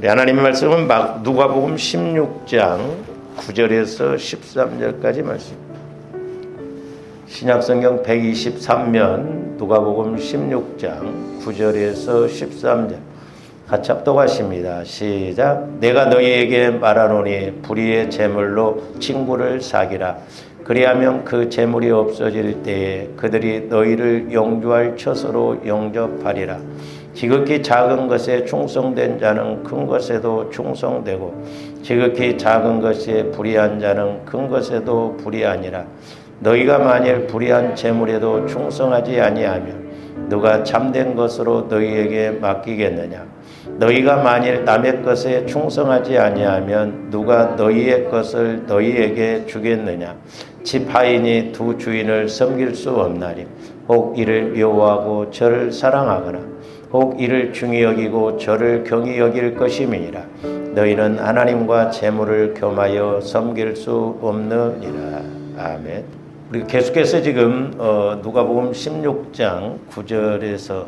하나님의 말씀은 누가복음 16장 9절에서 13절까지 말씀입니다. 신약성경 123면 누가복음 16장 9절에서 13절 같이 합독하십니다. 시작. 내가 너희에게 말하노니 불의의 제물로 친구를 사귀라. 그리하면 그 제물이 없어질 때에 그들이 너희를 영주할 처소로 영접하리라. 지극히 작은 것에 충성된 자는 큰 것에도 충성되고 지극히 작은 것에 불의한 자는 큰 것에도 불의하니라. 너희가 만일 불의한 제물에도 충성하지 아니하면 누가 참된 것으로 너희에게 맡기겠느냐. 너희가 만일 남의 것에 충성하지 아니하면 누가 너희의 것을 너희에게 주겠느냐. 집 하인이 두 주인을 섬길 수 없나니 혹 이를 미워하고 저를 사랑하거나 혹 이를 중히 여기고 저를 경히 여길 것임이니라. 너희는 하나님과 재물을 겸하여 섬길 수 없느니라. 아멘. 우리 계속해서 지금 누가복음 16장 9절에서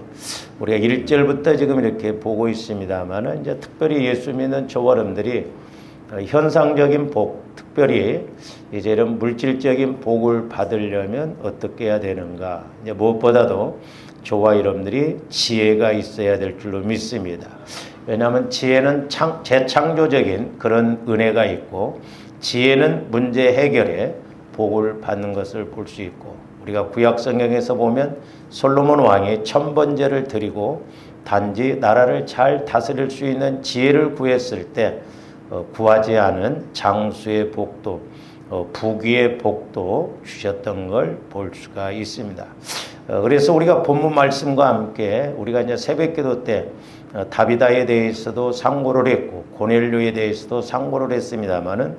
우리가 1절부터 지금 이렇게 보고 있습니다만은 이제 특별히 예수 믿는 저와 여러분들이 현상적인 복, 특별히 이제 이런 물질적인 복을 받으려면 어떻게 해야 되는가? 이제 무엇보다도 저와 여러분들이 지혜가 있어야 될 줄로 믿습니다. 왜냐하면 지혜는 재창조적인 그런 은혜가 있고 지혜는 문제 해결에 복을 받는 것을 볼 수 있고 우리가 구약 성경에서 보면 솔로몬 왕이 1000번제를 드리고 단지 나라를 잘 다스릴 수 있는 지혜를 구했을 때 구하지 않은 장수의 복도 부귀의 복도 주셨던 걸 볼 수가 있습니다. 그래서 우리가 본문 말씀과 함께 우리가 이제 새벽기도 때 다비다에 대해서도 상고를 했고 고넬료에 대해서도 상고를 했습니다만은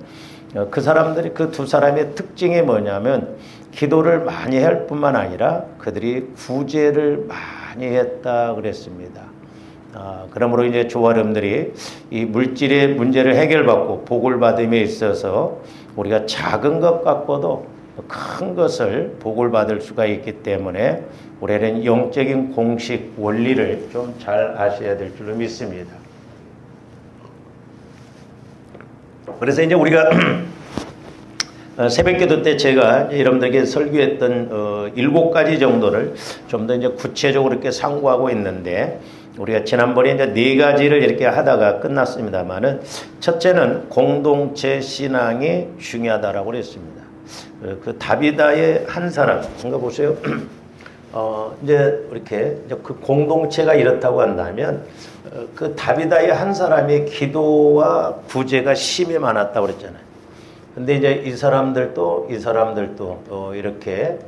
그 사람들이 그 두 사람의 특징이 뭐냐면 기도를 많이 할 뿐만 아니라 그들이 구제를 많이 했다 그랬습니다. 그러므로 이제 저와 여러분들이 이 물질의 문제를 해결받고 복을 받음에 있어서 우리가 작은 것 갖고도 큰 것을 복을 받을 수가 있기 때문에 우리는 영적인 공식 원리를 좀 잘 아셔야 될 줄로 믿습니다. 그래서 이제 우리가 새벽기도 때 제가 여러분들에게 설교했던 7가지 정도를 좀 더 이제 구체적으로 이렇게 상고하고 있는데 우리가 지난번에 이제 4가지를 이렇게 하다가 끝났습니다만은 첫째는 공동체 신앙이 중요하다라고 그랬습니다. 그 다비다의 한 사람, 뭔가 보세요. 이제 이렇게 그 공동체가 이렇다고 한다면 그 다비다의 한 사람의 기도와 구제가 심히 많았다고 그랬잖아요. 근데 이제 이 사람들도 이렇게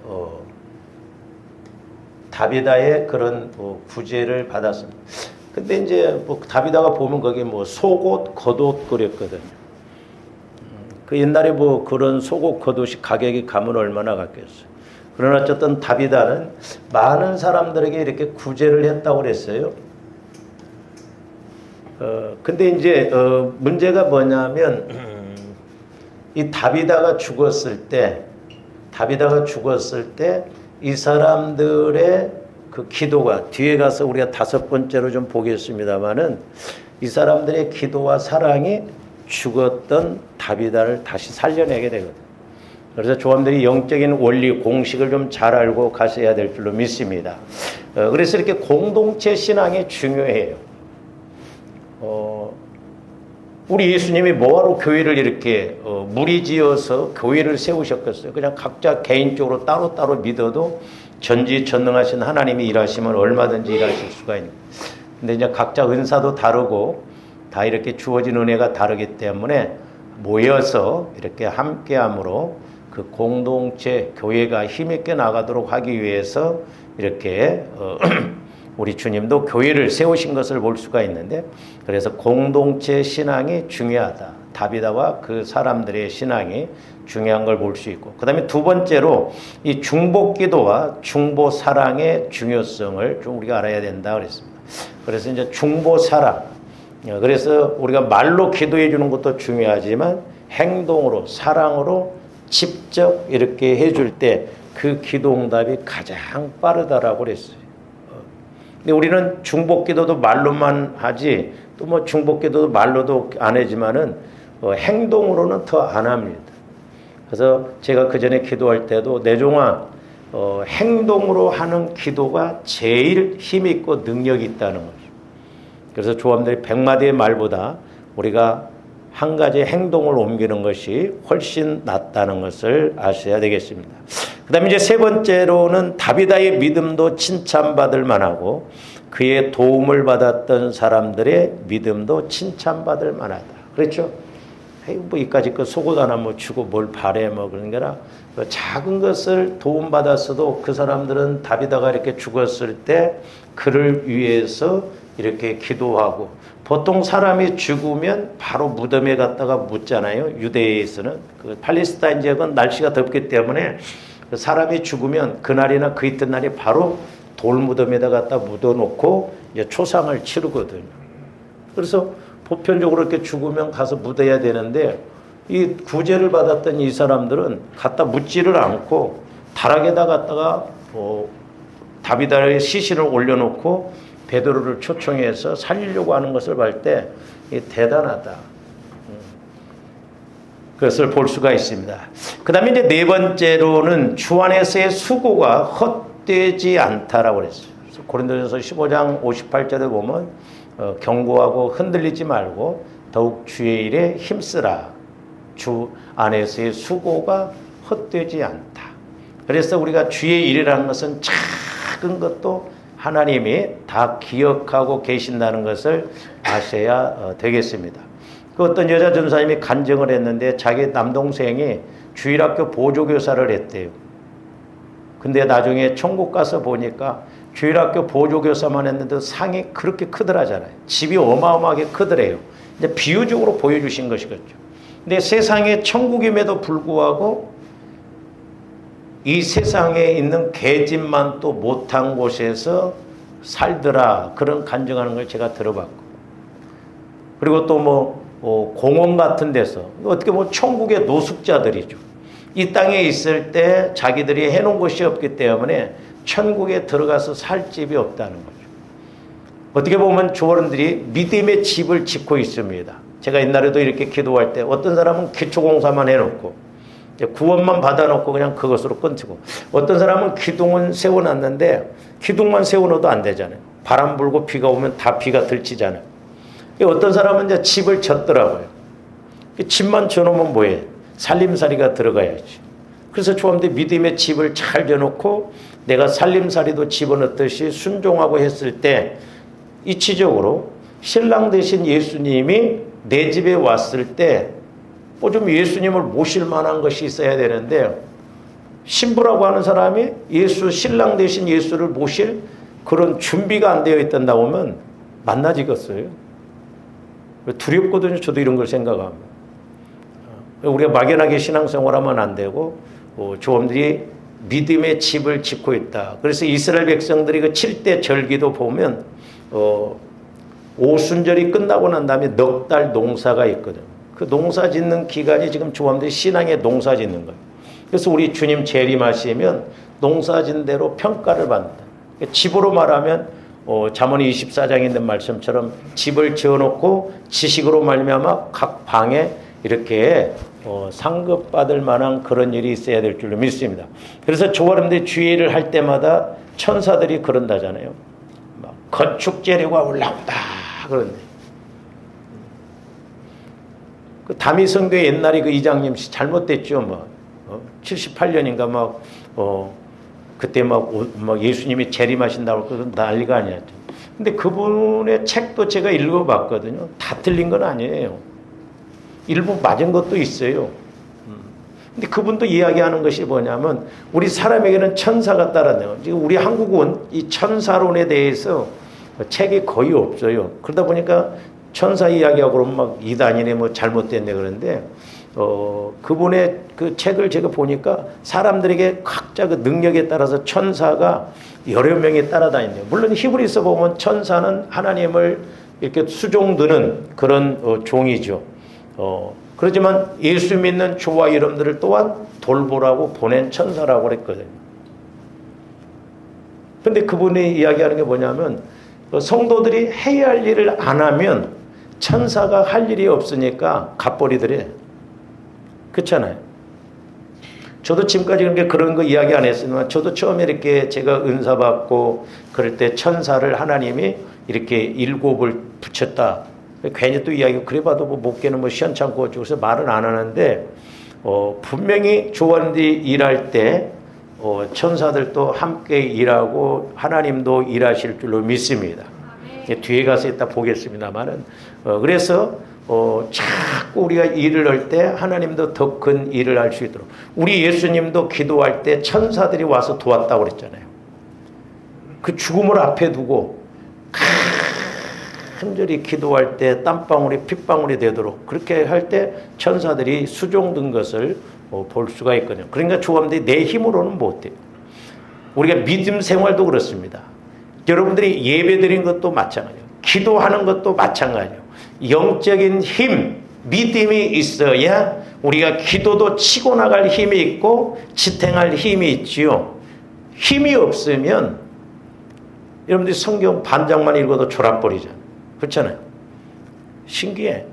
다비다의 그런 구제를 받았습니다. 근데 이제 뭐 다비다가 보면 거기 뭐 속옷, 겉옷 그랬거든요. 그 옛날에 뭐 그런 속옷, 겉옷이 가격이 가면 얼마나 갔겠어요. 그러나 어쨌든 다비다는 많은 사람들에게 이렇게 구제를 했다고 그랬어요. 근데 이제 문제가 뭐냐면 이 다비다가 죽었을 때 이 사람들의 그 기도가 뒤에 가서 우리가 5번째로 좀 보겠습니다만은 이 사람들의 기도와 사랑이 죽었던 다비다를 다시 살려내게 되거든요. 그래서 조함들이 영적인 원리 공식을 좀 잘 알고 가셔야 될 줄로 믿습니다. 그래서 이렇게 공동체 신앙이 중요해요. 우리 예수님이 뭐하러 교회를 이렇게 무리지어서 교회를 세우셨겠어요? 그냥 각자 개인적으로 따로따로 믿어도 전지전능하신 하나님이 일하시면 얼마든지 일하실 수가 있는. 근데 이제 각자 은사도 다르고 다 이렇게 주어진 은혜가 다르기 때문에 모여서 이렇게 함께함으로 그 공동체 교회가 힘있게 나가도록 하기 위해서 이렇게 우리 주님도 교회를 세우신 것을 볼 수가 있는데 그래서 공동체 신앙이 중요하다. 다비다와 그 사람들의 신앙이 중요한 걸 볼 수 있고 그 다음에 2번째로 이 중보기도와 중보사랑의 중요성을 좀 우리가 알아야 된다 그랬습니다. 그래서 이제 중보사랑 그래서 우리가 말로 기도해 주는 것도 중요하지만 행동으로 사랑으로 직접 이렇게 해줄 때 그 기도 응답이 가장 빠르다라고 그랬어요. 근데 우리는 중보기도도 말로만 하지 또 뭐 중복기도도 말로도 안 하지만은 행동으로는 더 안 합니다. 그래서 제가 그 전에 기도할 때도 내종아 행동으로 하는 기도가 제일 힘 있고 능력이 있다는 거죠. 그래서 조함들이 100마디의 말보다 우리가 한 가지 행동을 옮기는 것이 훨씬 낫다는 것을 아셔야 되겠습니다. 그 다음에 이제 세 번째로는 다비다의 믿음도 칭찬받을 만하고 그의 도움을 받았던 사람들의 믿음도 칭찬받을 만하다. 그렇죠? 뭐 이까짓 거 속옷 하나 뭐 주고 뭘 바래 뭐 그런 게 아니라 작은 것을 도움받았어도 그 사람들은 다비다가 이렇게 죽었을 때 그를 위해서 이렇게 기도하고 보통 사람이 죽으면 바로 무덤에 갔다가 묻잖아요. 유대에서는 그 팔레스타인 지역은 날씨가 덥기 때문에 사람이 죽으면 그날이나 그 이튿날이 바로 돌무덤에다 갖다 묻어놓고 이제 초상을 치르거든요. 그래서 보편적으로 이렇게 죽으면 가서 묻어야 되는데 이 구제를 받았던 이 사람들은 갖다 묻지를 않고 다락에다 갖다가 다비다의 시신을 올려놓고 베드로를 초청해서 살리려고 하는 것을 볼 때 대단하다. 그것을 볼 수가 있습니다. 그 다음에 이제 네 번째로는 주 안에서의 수고가 헛되지 않다라고 그랬어요. 고린도전서 15장 58절에 보면 경고하고 흔들리지 말고 더욱 주의 일에 힘쓰라. 주 안에서의 수고가 헛되지 않다. 그래서 우리가 주의 일이라는 것은 작은 것도 하나님이 다 기억하고 계신다는 것을 아셔야 되겠습니다. 그 어떤 여자 전사님이 간증을 했는데 자기 남동생이 주일학교 보조교사를 했대요. 근데 나중에 천국 가서 보니까 주일학교 보조교사만 했는데 상이 그렇게 크더라잖아요. 집이 어마어마하게 크더래요. 이제 비유적으로 보여주신 것이겠죠. 근데 세상에 천국임에도 불구하고 이 세상에 있는 계집만 또 못한 곳에서 살더라. 그런 간증하는 걸 제가 들어봤고. 그리고 또 뭐 공원 같은 데서 어떻게 보면 천국의 노숙자들이죠. 이 땅에 있을 때 자기들이 해놓은 곳이 없기 때문에 천국에 들어가서 살 집이 없다는 거죠. 어떻게 보면 조원들이 믿음의 집을 짓고 있습니다. 제가 옛날에도 이렇게 기도할 때 어떤 사람은 기초공사만 해놓고 구원만 받아놓고 그냥 그것으로 끊고 어떤 사람은 기둥은 세워놨는데 기둥만 세워놓어도 안 되잖아요. 바람 불고 비가 오면 다 비가 들치잖아요. 어떤 사람은 이제 집을 졌더라고요. 집만 져놓으면 뭐해? 살림살이가 들어가야지. 그래서 조함대 믿음의 집을 잘 져놓고 내가 살림살이도 집어넣듯이 순종하고 했을 때 이치적으로 신랑 되신 예수님이 내 집에 왔을 때 뭐 좀 예수님을 모실 만한 것이 있어야 되는데 신부라고 하는 사람이 신랑 되신 예수를 모실 그런 준비가 안 되어 있던다 보면 만나지겠어요. 두렵거든요. 저도 이런 걸 생각합니다. 우리가 막연하게 신앙생활하면 안 되고 조원들이 믿음의 집을 짓고 있다. 그래서 이스라엘 백성들이 그 7대 절기도 보면 오순절이 끝나고 난 다음에 넉 달 농사가 있거든요. 그 농사 짓는 기간이 지금 조함들이 신앙의 농사 짓는 거예요. 그래서 우리 주님 재림하시면 농사 짓는 대로 평가를 받는다. 집으로 말하면 잠언 24장에 있는 말씀처럼 집을 지어놓고 지식으로 말미암아 각 방에 이렇게 상급받을 만한 그런 일이 있어야 될 줄로 믿습니다. 그래서 조아름들 주의를 할 때마다 천사들이 그런다잖아요. 막 건축 재료가 올라온다 그런데 그 다미성교회 옛날에 그 이장님 씨 잘못됐죠. 뭐 78년인가 막 그때 막 예수님이 재림하신다고 그런 난리가 아니었죠. 근데 그분의 책도 제가 읽어봤거든요. 다 틀린 건 아니에요. 일부 맞은 것도 있어요. 근데 그분도 이야기하는 것이 뭐냐면 우리 사람에게는 천사가 따라내요. 지금 우리 한국은 이 천사론에 대해서 책이 거의 없어요. 그러다 보니까 천사 이야기하고 그러면 막 이단이네 뭐 잘못됐네 그러는데 그분의 그 책을 제가 보니까 사람들에게 각자 그 능력에 따라서 천사가 여러 명이 따라다니네요. 물론 히브리서 보면 천사는 하나님을 이렇게 수종드는 그런 종이죠. 그렇지만 예수 믿는 주와 여러분들을 또한 돌보라고 보낸 천사라고 그랬거든요. 그런데 그분이 이야기하는 게 뭐냐면 성도들이 해야 할 일을 안 하면 천사가 할 일이 없으니까 갓벌이들이. 그렇잖아요. 저도 지금까지 그런 거 이야기 안 했지만 저도 처음에 이렇게 제가 은사 받고 그럴 때 천사를 하나님이 이렇게 7을 붙였다. 괜히 또 이야기 그래 봐도 뭐 목회는 뭐 시원찮고 그래서 말은 안 하는데 분명히 조원들이 일할 때 천사들도 함께 일하고 하나님도 일하실 줄로 믿습니다. 뒤에 가서 이따 보겠습니다만은 그래서 자꾸 우리가 일을 할 때 하나님도 더 큰 일을 할 수 있도록 우리 예수님도 기도할 때 천사들이 와서 도왔다고 그랬잖아요. 그 죽음을 앞에 두고 간절히 기도할 때 땀방울이 핏방울이 되도록 그렇게 할 때 천사들이 수종든 것을 볼 수가 있거든요. 그러니까 조감들이 내 힘으로는 못해요. 우리가 믿음 생활도 그렇습니다. 여러분들이 예배 드린 것도 마찬가지예요. 기도하는 것도 마찬가지예요. 영적인 힘, 믿음이 있어야 우리가 기도도 치고 나갈 힘이 있고 지탱할 힘이 있지요. 힘이 없으면 여러분들이 성경 반장만 읽어도 졸아버리잖아요. 그렇잖아요. 신기해.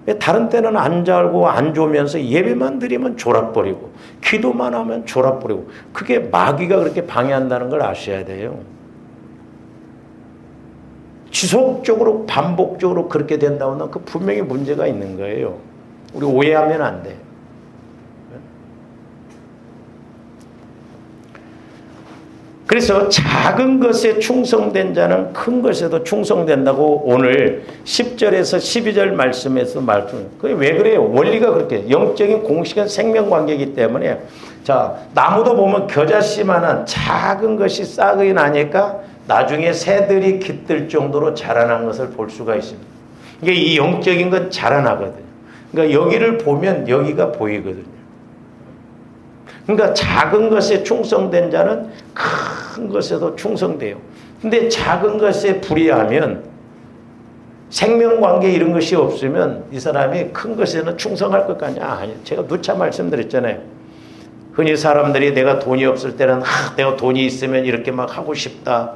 왜 다른 때는 안 잘고 안 좋으면서 예배만 드리면 졸아버리고 기도만 하면 졸아버리고 그게 마귀가 그렇게 방해한다는 걸 아셔야 돼요. 지속적으로 반복적으로 그렇게 된다면 그 분명히 문제가 있는 거예요. 우리 오해하면 안 돼. 그래서 작은 것에 충성된 자는 큰 것에도 충성된다고 오늘 10절에서 12절 말씀에서 말씀. 그게 왜 그래요? 원리가 그렇게 영적인 공식은 생명관계이기 때문에 자 나무도 보면 겨자씨만한 작은 것이 싹이 나니까 나중에 새들이 깃들 정도로 자라난 것을 볼 수가 있습니다. 이게 이 영적인 건 자라나거든요. 그러니까 여기를 보면 여기가 보이거든요. 그러니까 작은 것에 충성된 자는 큰 것에도 충성돼요. 근데 작은 것에 불의하면 생명관계 이런 것이 없으면 이 사람이 큰 것에는 충성할 것 같냐? 아니, 제가 누차 말씀드렸잖아요. 흔히 사람들이 내가 돈이 없을 때는 내가 돈이 있으면 이렇게 막 하고 싶다.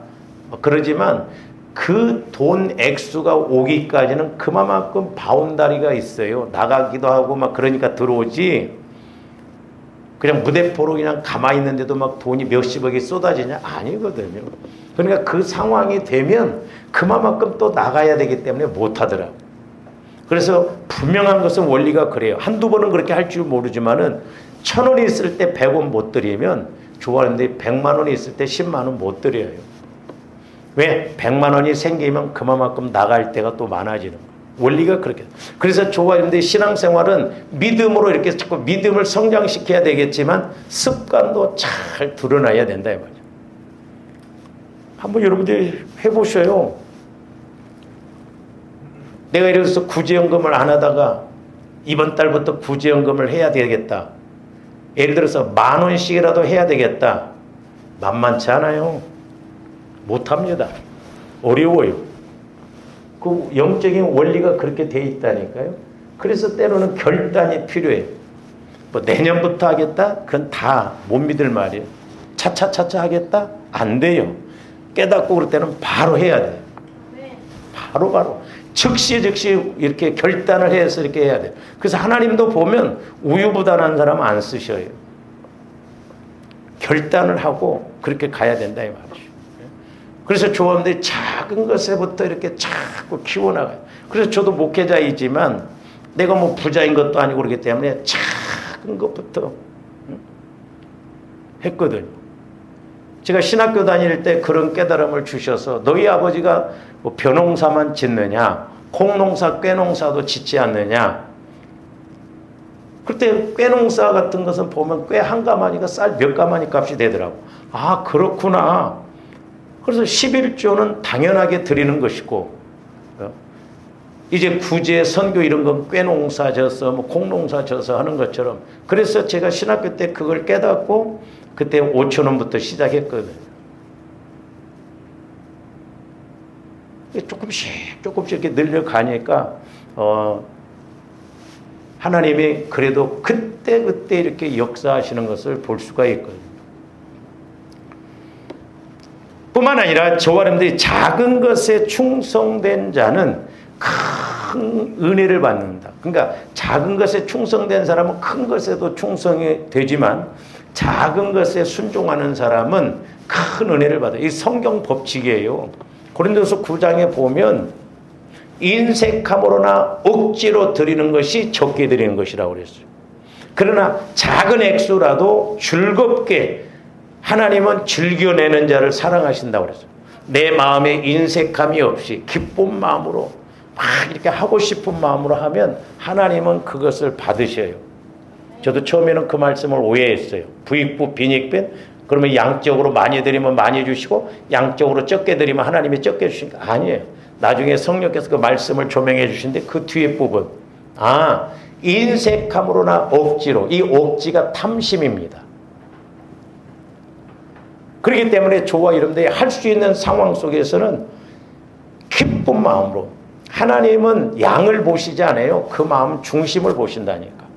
그러지만 그 돈 액수가 오기까지는 그만큼 바운다리가 있어요. 나가기도 하고 막 그러니까 들어오지. 그냥 무대포로 그냥 가만히 있는데도 막 돈이 몇십억이 쏟아지냐? 아니거든요. 그러니까 그 상황이 되면 그만큼 또 나가야 되기 때문에 못하더라고요. 그래서 분명한 것은 원리가 그래요. 한두 번은 그렇게 할 줄 모르지만은 1,000원이 있을 때 100원 못 드리면 좋아하는데 100만 원이 있을 때 10만 원 못 드려요. 왜? 100만 원이 생기면 그만큼 나갈 때가 또 많아지는 거예요. 원리가 그렇게. 그래서 좋아하는데 신앙생활은 믿음으로 이렇게 자꾸 믿음을 성장시켜야 되겠지만 습관도 잘 드러나야 된다 이 말이죠. 한번 여러분들이 해보셔요. 내가 이래서 구제연금을 안 하다가 이번 달부터 구제연금을 해야 되겠다. 예를 들어서 10,000원씩이라도 해야 되겠다. 만만치 않아요. 못합니다. 어려워요. 그 영적인 원리가 그렇게 돼 있다니까요. 그래서 때로는 결단이 필요해요. 뭐 내년부터 하겠다? 그건 다 못 믿을 말이에요. 차차차차 하겠다? 안 돼요. 깨닫고 그럴 때는 바로 해야 돼요. 바로. 즉시 이렇게 결단을 해서 이렇게 해야 돼요. 그래서 하나님도 보면 우유부단한 사람 안 쓰셔요. 결단을 하고 그렇게 가야 된다 이 말이죠. 그래서 조언들이 작은 것에부터 이렇게 자꾸 키워나가요. 그래서 저도 목회자이지만 내가 뭐 부자인 것도 아니고 그렇기 때문에 작은 것부터 했거든요. 제가 신학교 다닐 때 그런 깨달음을 주셔서 너희 아버지가 뭐 벼농사만 짓느냐 콩농사 꾀농사도 짓지 않느냐. 그때 꾀농사 같은 것은 보면 꾀 한 가마니가 쌀 몇 가마니 값이 되더라고. 아 그렇구나. 그래서 11조는 당연하게 드리는 것이고 이제 구제 선교 이런 건 꾀농사 져서 뭐 콩농사 져서 하는 것처럼 그래서 제가 신학교 때 그걸 깨닫고 그때 5,000원부터 시작했거든요. 조금씩 이렇게 늘려가니까 하나님이 그래도 그때 이렇게 역사하시는 것을 볼 수가 있거든요. 뿐만 아니라 저와 여러분들이 작은 것에 충성된 자는 큰 은혜를 받는다. 그러니까 작은 것에 충성된 사람은 큰 것에도 충성이 되지만 작은 것에 순종하는 사람은 큰 은혜를 받아요. 이 성경 법칙이에요. 고린도서 9장에 보면 인색함으로나 억지로 드리는 것이 적게 드리는 것이라고 그랬어요. 그러나 작은 액수라도 즐겁게 하나님은 즐겨내는 자를 사랑하신다고 그랬어요. 내 마음에 인색함이 없이 기쁜 마음으로 막 이렇게 하고 싶은 마음으로 하면 하나님은 그것을 받으셔요. 저도 처음에는 그 말씀을 오해했어요. 부익부 빈익빈, 그러면 양적으로 많이 드리면 많이 주시고 양적으로 적게 드리면 하나님이 적게 주시니까 아니에요. 나중에 성령께서 그 말씀을 조명해 주시는데 그 뒤에 부분, 인색함으로나 억지로, 이 억지가 탐심입니다. 그렇기 때문에 저와 여러분들이 할 수 있는 상황 속에서는 기쁜 마음으로, 하나님은 양을 보시지 않아요. 그 마음 중심을 보신다니까.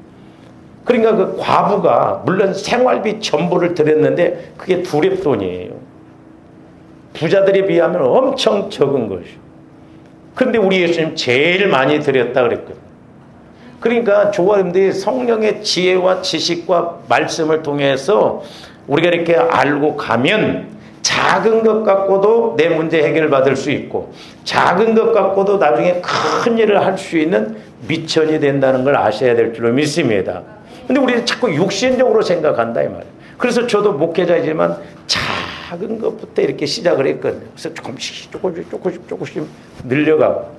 그러니까 그 과부가 물론 생활비 전부를 드렸는데 그게 두렙돈이에요. 부자들에 비하면 엄청 적은 것이요. 그런데 우리 예수님 제일 많이 드렸다 그랬거든요. 그러니까 저와 여러분들이 성령의 지혜와 지식과 말씀을 통해서 우리가 이렇게 알고 가면 작은 것 갖고도 내 문제 해결을 받을 수 있고 작은 것 갖고도 나중에 큰 일을 할 수 있는 미천이 된다는 걸 아셔야 될 줄로 믿습니다. 근데 우리는 자꾸 육신적으로 생각한다 이 말이에요. 그래서 저도 목회자이지만 작은 것부터 이렇게 시작을 했거든요. 그래서 조금씩 늘려가고.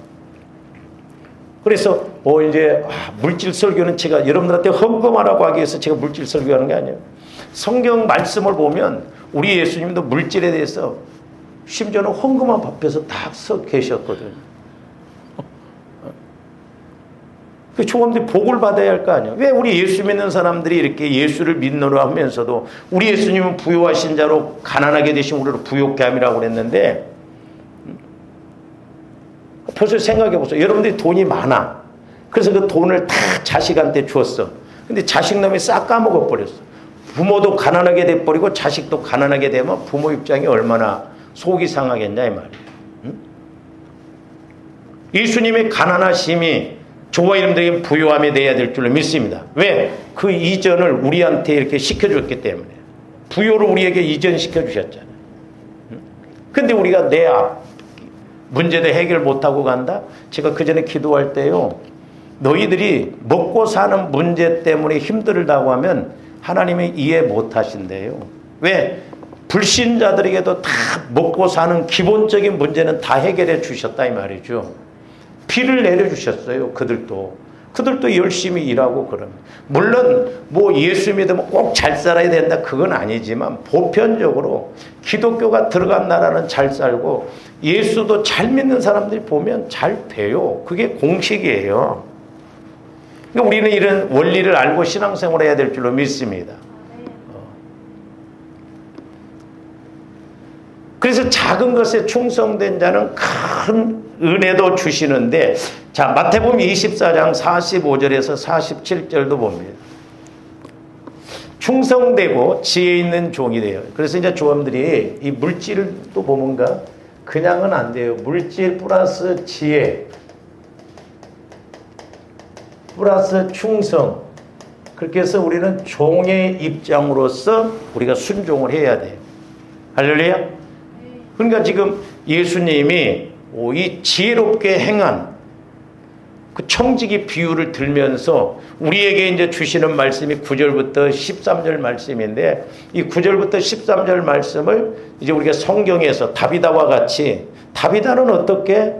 그래서 이제 물질 설교는 제가 여러분들한테 헌금하라고 하기 위해서 제가 물질 설교하는 게 아니에요. 성경 말씀을 보면 우리 예수님도 물질에 대해서 심지어는 헌금한 앞에서 딱 서 계셨거든요. 그 조금들 복을 받아야 할 거 아니에요. 왜 우리 예수 믿는 사람들이 이렇게 예수를 믿노라 하면서도 우리 예수님은 부유하신 자로 가난하게 되신 우리를 부욕케 함이라고 그랬는데 벌써 생각해 보세요. 여러분들이 돈이 많아. 그래서 그 돈을 다 자식한테 주었어. 근데 자식놈이 싹 까먹어 버렸어. 부모도 가난하게 돼버리고 자식도 가난하게 되면 부모 입장이 얼마나 속이 상하겠냐 이 말이에요. 응? 예수님의 가난하심이 저와 여러분들에게 부유함이 돼야 될 줄로 믿습니다. 왜? 그 이전을 우리한테 이렇게 시켜줬기 때문에. 부유를 우리에게 이전시켜 주셨잖아요. 근데 우리가 내 문제도 해결 못하고 간다? 제가 그 전에 기도할 때요. 너희들이 먹고 사는 문제 때문에 힘들다고 하면 하나님이 이해 못하신대요. 왜? 불신자들에게도 다 먹고 사는 기본적인 문제는 다 해결해 주셨다 이 말이죠. 비를 내려주셨어요. 그들도 열심히 일하고 그러면. 물론 뭐 예수 믿으면 꼭 잘 살아야 된다 그건 아니지만 보편적으로 기독교가 들어간 나라는 잘 살고 예수도 잘 믿는 사람들이 보면 잘 돼요. 그게 공식이에요. 그러니까 우리는 이런 원리를 알고 신앙생활을 해야 될 줄로 믿습니다. 그래서 작은 것에 충성된 자는 큰 은혜도 주시는데, 자, 마태복음 24장 45절에서 47절도 봅니다. 충성되고 지혜 있는 종이 돼요. 그래서 이제 조원들이 이 물질을 또 보면가 그냥은 안 돼요. 물질 플러스 지혜 플러스 충성. 그렇게 해서 우리는 종의 입장으로서 우리가 순종을 해야 돼요. 할렐루야. 그러니까 지금 예수님이 이 지혜롭게 행한 그 청지기 비유를 들면서 우리에게 이제 주시는 말씀이 9절부터 13절 말씀인데, 이 9절부터 13절 말씀을 이제 우리가 성경에서 다비다와 같이, 다비다는 어떻게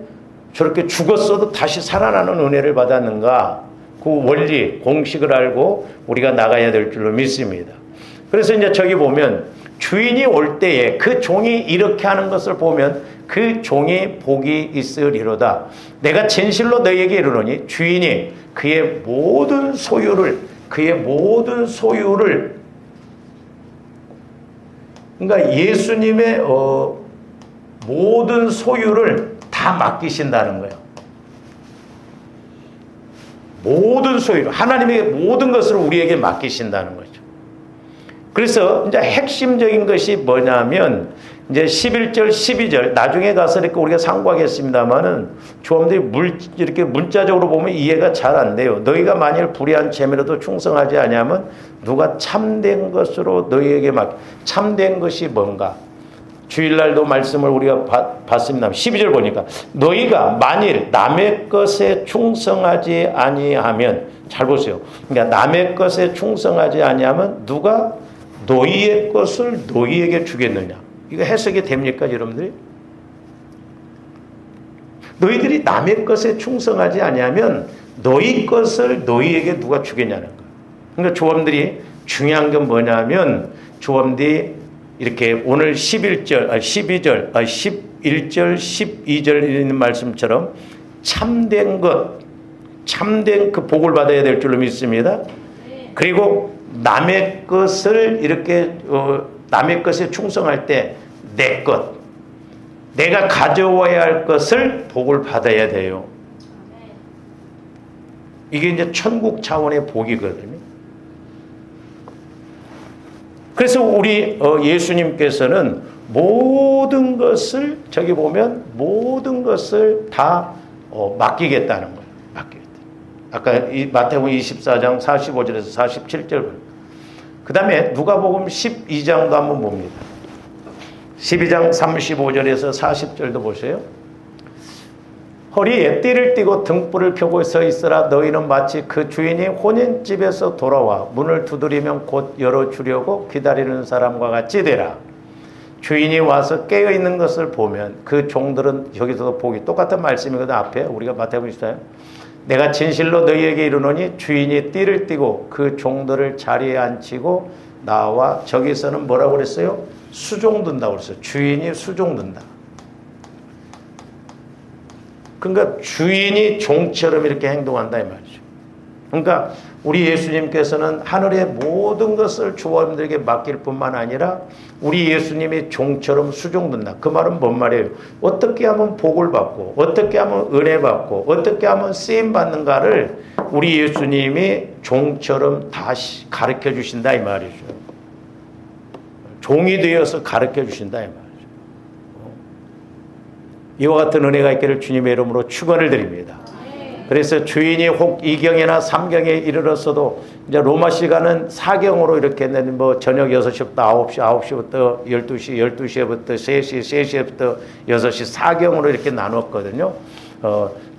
저렇게 죽었어도 다시 살아나는 은혜를 받았는가, 그 원리 공식을 알고 우리가 나가야 될 줄로 믿습니다. 그래서 이제 저기 보면 주인이 올 때에 그 종이 이렇게 하는 것을 보면 그 종이 복이 있으리로다. 내가 진실로 너희에게 이르노니 주인이 그의 모든 소유를 그러니까 예수님의 모든 소유를 다 맡기신다는 거예요. 모든 소유를, 하나님의 모든 것을 우리에게 맡기신다는 거죠. 그래서 이제 핵심적인 것이 뭐냐면 이제 11절, 12절 나중에 가서 이렇게 우리가 상고하겠습니다만은 조함들이 이렇게 문자적으로 보면 이해가 잘 안 돼요. 너희가 만일 불의한 재미로도 충성하지 아니하면 누가 참된 것으로 너희에게 참된 것이 뭔가? 주일날도 말씀을 우리가 봤습니다. 12절 보니까 너희가 만일 남의 것에 충성하지 아니하면, 잘 보세요. 그러니까 남의 것에 충성하지 아니하면 누가 너희의 것을 너희에게 주겠느냐? 이거 해석이 됩니까, 여러분들이? 너희들이 남의 것에 충성하지 아니하면 너희 것을 너희에게 누가 주겠냐는 거예요. 그러니까 조함들이 중요한 건 뭐냐면 조함들이 이렇게 오늘 11절, 12절, 11절, 12절 있는 말씀처럼 참된 것, 참된 그 복을 받아야 될 줄로 믿습니다. 그리고 남의 것을 이렇게 남의 것에 충성할 때 내 것, 내가 가져와야 할 것을 복을 받아야 돼요. 이게 이제 천국 차원의 복이거든요. 그래서 우리 예수님께서는 모든 것을 저기 보면 모든 것을 다 맡기겠다는 거예요. 맡기겠다. 아까 마태복음 24장 45절에서 47절. 그 다음에 누가복음 12장도 한번 봅니다. 12장 35절에서 40절도 보세요. 허리에 띠를 띠고 등불을 펴고 서 있으라. 너희는 마치 그 주인이 혼인집에서 돌아와 문을 두드리면 곧 열어주려고 기다리는 사람과 같이 되라. 주인이 와서 깨어있는 것을 보면 그 종들은, 여기서도 보기 똑같은 말씀이거든. 앞에 우리가 마태복음 있어요. 내가 진실로 너희에게 이르노니 주인이 띠를 띠고 그 종들을 자리에 앉히고 나와, 저기서는 뭐라고 그랬어요? 수종든다고 그랬어요. 주인이 수종든다. 그러니까 주인이 종처럼 이렇게 행동한다 이 말이죠. 그러니까 우리 예수님께서는 하늘의 모든 것을 조함들에게 맡길 뿐만 아니라 우리 예수님이 종처럼 수종든다. 그 말은 뭔 말이에요? 어떻게 하면 복을 받고, 어떻게 하면 은혜 받고, 어떻게 하면 쓰임 받는가를 우리 예수님이 종처럼 다시 가르쳐 주신다 이 말이죠. 종이 되어서 가르쳐 주신다 이 말이죠. 이와 같은 은혜가 있기를 주님의 이름으로 축원을 드립니다. 그래서 주인이 혹 2경이나 3경에 이르렀어도 이제 로마 시간은 4경으로 이렇게 했는데 뭐 저녁 6시부터 9시, 9시부터 12시, 12시부터 3시, 3시부터 6시 4경으로 이렇게 나눴거든요.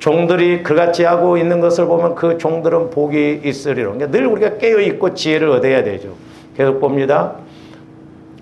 종들이 그같이 하고 있는 것을 보면 그 종들은 복이 있으리로. 그러니까 늘 우리가 깨어있고 지혜를 얻어야 되죠. 계속 봅니다.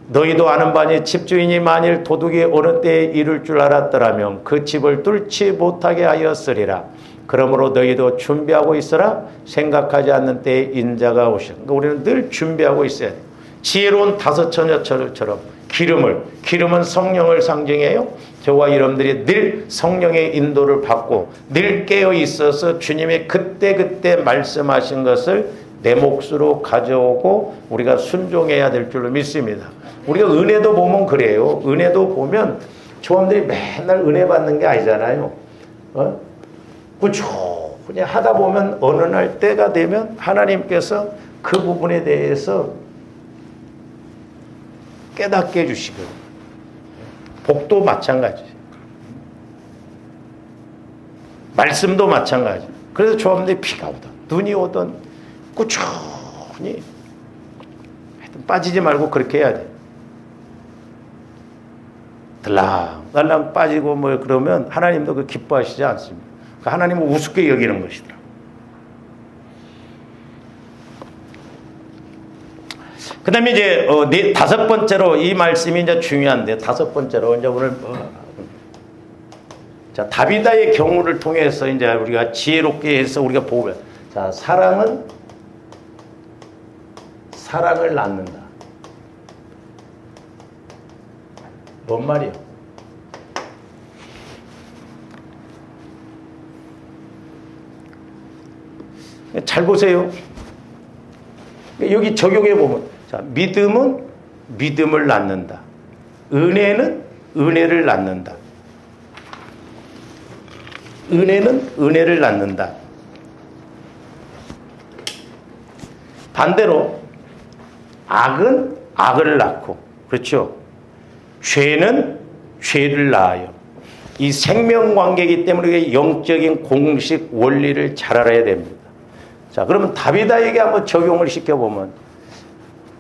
너희도 아는 바니 집주인이 만일 도둑이 어느 때에 이룰 줄 알았더라면 그 집을 뚫지 못하게 하였으리라. 그러므로 너희도 준비하고 있어라. 생각하지 않는 때에 인자가 오시라. 그러니까 우리는 늘 준비하고 있어야 돼요. 지혜로운 다섯 처녀처럼 기름은 성령을 상징해요. 저와 여러분들이 늘 성령의 인도를 받고 늘 깨어 있어서 주님이 그때그때 말씀하신 것을 내 몫으로 가져오고 우리가 순종해야 될 줄로 믿습니다. 우리가 은혜도 보면 그래요. 은혜도 보면 조함들이 맨날 은혜 받는 게 아니잖아요. 꾸준히 하다 보면 어느 날 때가 되면 하나님께서 그 부분에 대해서 깨닫게 해주시고, 복도 마찬가지예요. 말씀도 마찬가지예요. 그래서 조함들이 비가 오든 눈이 오든 꾸준히 하여튼 빠지지 말고 그렇게 해야 돼. 들락날락 빠지고 뭐 그러면 하나님도 그 기뻐하시지 않습니다. 하나님은 우습게 여기는 것이더라. 그 다음에 이제 다섯 번째로 이 말씀이 이제 중요한데, 다섯 번째로 이제 오늘 자, 다비다의 경우를 통해서 이제 우리가 지혜롭게 해서 우리가 보면, 자, 사랑을 낳는다. 뭔 말이요? 잘 보세요. 여기 적용해 보면, 자, 믿음은 믿음을 낳는다. 은혜는 은혜를 낳는다. 은혜는 은혜를 낳는다. 반대로 악은 악을 낳고, 그렇죠? 죄는 죄를 낳아요. 이 생명관계이기 때문에 우리가 영적인 공식 원리를 잘 알아야 됩니다. 자, 그러면 다비다에게 한번 적용을 시켜보면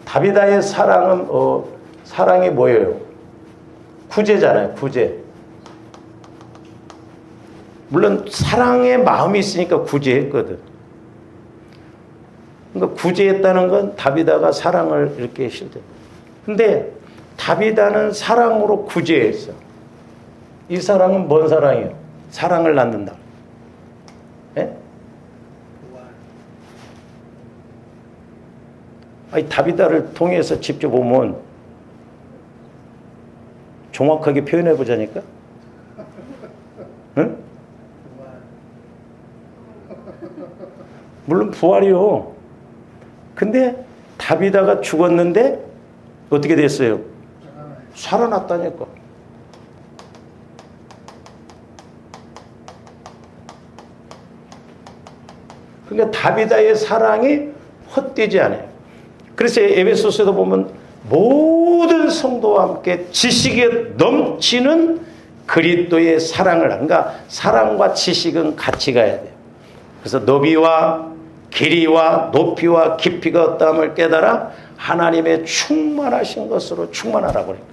다비다의 사랑은 사랑이 뭐예요? 구제잖아요. 구제. 물론 사랑의 마음이 있으니까 구제했거든. 그러니까 구제했다는 건 다비다가 사랑을 이렇게 실제. 근데 다비다는 사랑으로 구제했어. 이 사랑은 뭔 사랑이에요? 사랑을 낳는다. 예? 아니, 다비다를 통해서 직접 보면 정확하게 표현해 보자니까. 응? 물론 부활이요. 근데 다비다가 죽었는데 어떻게 됐어요? 살아났다니까. 그러니까 다비다의 사랑이 헛되지 않아요. 그래서 에베소서에도 보면 모든 성도와 함께 지식에 넘치는 그리스도의 사랑을, 그러니까 사랑과 지식은 같이 가야 돼요. 그래서 너비와 길이와 높이와 깊이가 어떠함을 깨달아 하나님의 충만하신 것으로 충만하라고 그러니까.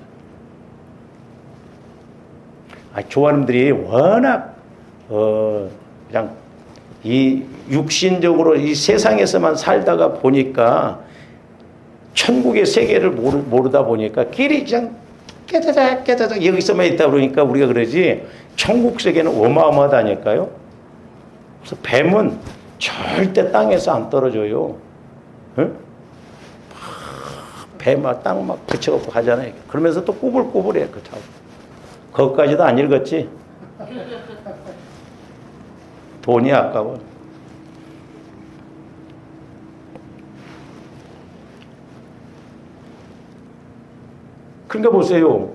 조아님들이 워낙 그냥 이 육신적으로 이 세상에서만 살다가 보니까 천국의 세계를 모르다 보니까 길이 그냥 깨자작 여기서만 있다 그러니까 우리가 그러지 천국 세계는 어마어마하다니까요. 그래서 뱀은 절대 땅에서 안 떨어져요. 응? 배 막 땅 막 붙여갖고 가잖아요. 그러면서 또 꾸불꾸불해. 거기까지도 안 읽었지. 돈이 아까워. 그러니까 보세요.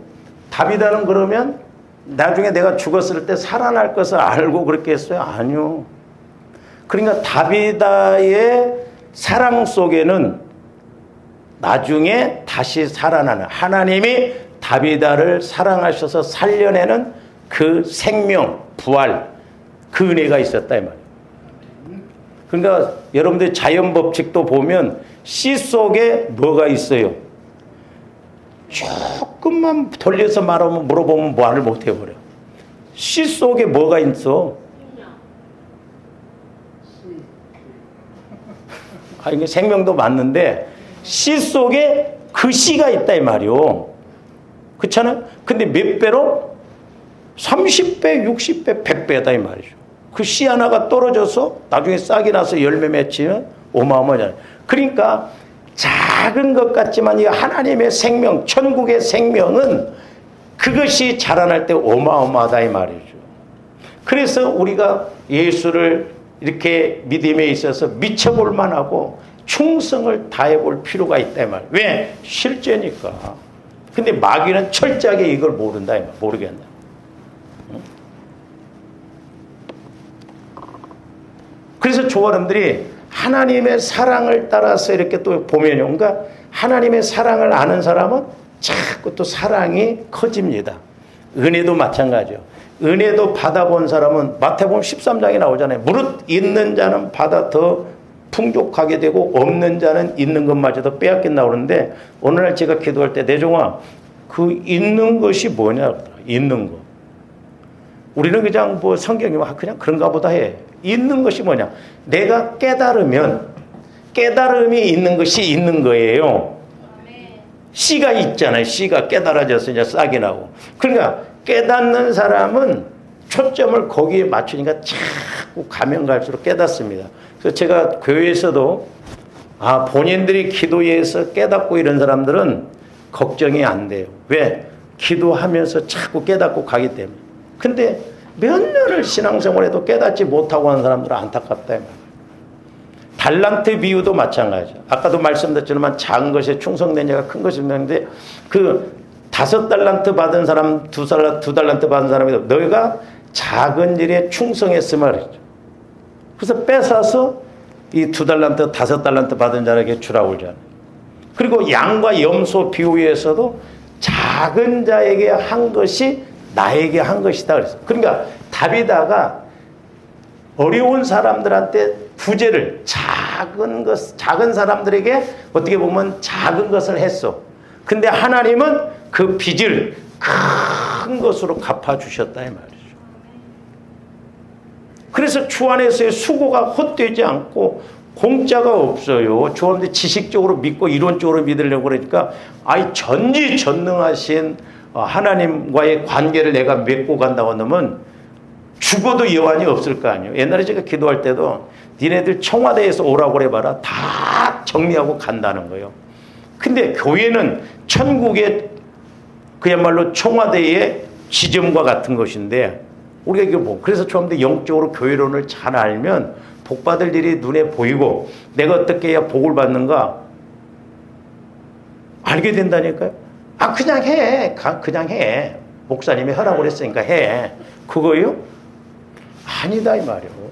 다비다는 그러면 나중에 내가 죽었을 때 살아날 것을 알고 그렇게 했어요? 아니요. 그러니까 다비다의 사랑 속에는 나중에 다시 살아나는 하나님이 다비다를 사랑하셔서 살려내는 그 생명, 부활, 그 은혜가 있었다 이 말이에요. 그러니까 여러분들 자연 법칙도 보면 씨 속에 뭐가 있어요? 조금만 돌려서 말하면 물어보면 말을 못 해버려. 씨 속에 뭐가 있어? 이게 생명도 맞는데 씨 속에 그 씨가 있다 이 말이요. 그렇잖아요? 근데 몇 배로? 30배, 60배, 100배다 이 말이죠. 그 씨 하나가 떨어져서 나중에 싹이 나서 열매 맺히면 어마어마하잖아요. 그러니까 작은 것 같지만 이 하나님의 생명, 천국의 생명은 그것이 자라날 때 어마어마하다 이 말이죠. 그래서 우리가 예수를 이렇게 믿음에 있어서 미쳐볼 만하고 충성을 다해볼 필요가 있다 이 말. 왜? 실제니까. 근데 마귀는 철저하게 이걸 모른다 이 말. 모르겠나. 그래서 조아람들이 하나님의 사랑을 따라서 이렇게 또 보면요. 그러니까 하나님의 사랑을 아는 사람은 자꾸 또 사랑이 커집니다. 은혜도 마찬가지요. 은혜도 받아본 사람은 마태복음 13장에 나오잖아요. 무릇 있는 자는 받아 더 풍족하게 되고 없는 자는 있는 것마저도 빼앗긴다고 그러는데 오늘날 제가 기도할 때 내종아 그 있는 것이 뭐냐 있는 거. 우리는 그냥 뭐 성경이 그냥 그런가 보다 해. 있는 것이 뭐냐? 내가 깨달으면 깨달음이 있는 것이 있는 거예요. 씨가 있잖아요. 씨가 깨달아져서 이제 싹이 나고. 그러니까 깨닫는 사람은 초점을 거기에 맞추니까 자꾸 가면 갈수록 깨닫습니다. 그래서 제가 교회에서도 본인들이 기도에서 깨닫고 이런 사람들은 걱정이 안 돼요. 왜? 기도하면서 자꾸 깨닫고 가기 때문에. 근데 몇 년을 신앙생활해도 깨닫지 못하고 하는 사람들은 안타깝다. 달란트 비유도 마찬가지죠. 아까도 말씀드렸지만 작은 것에 충성된 자가 큰 것을 얻는데 그 5달란트 받은 사람 2달란트 받은 사람이 너희가 작은 일에 충성했으면 그랬죠. 그래서 뺏어서 이 2달란트 5달란트 받은 자에게 주라고 그러잖아요. 그리고 양과 염소 비유에서도 작은 자에게 한 것이 나에게 한 것이다 그랬어. 그러니까 다비다가 어려운 사람들한테 구제를 작은 사람들에게 어떻게 보면 작은 것을 했어. 근데 하나님은 그 빚을 큰 것으로 갚아주셨다 이 말이죠. 그래서 주 안에서의 수고가 헛되지 않고 공짜가 없어요. 주 안에 지식적으로 믿고 이론적으로 믿으려고 그러니까 전지전능하신 하나님과의 관계를 내가 맺고 간다고 하면 죽어도 여한이 없을 거 아니에요. 옛날에 제가 기도할 때도 니네들 청와대에서 오라고 그래봐라. 다 정리하고 간다는 거예요. 근데 교회는 천국의 그야말로 청와대의 지점과 같은 것인데 우리가 이게 그래서 처음부터 영적으로 교회론을 잘 알면 복받을 일이 눈에 보이고 내가 어떻게 해야 복을 받는가 알게 된다니까요. 그냥 해. 그냥 해. 목사님이 하라고 그랬으니까 해. 그거요? 아니다 이 말이에요.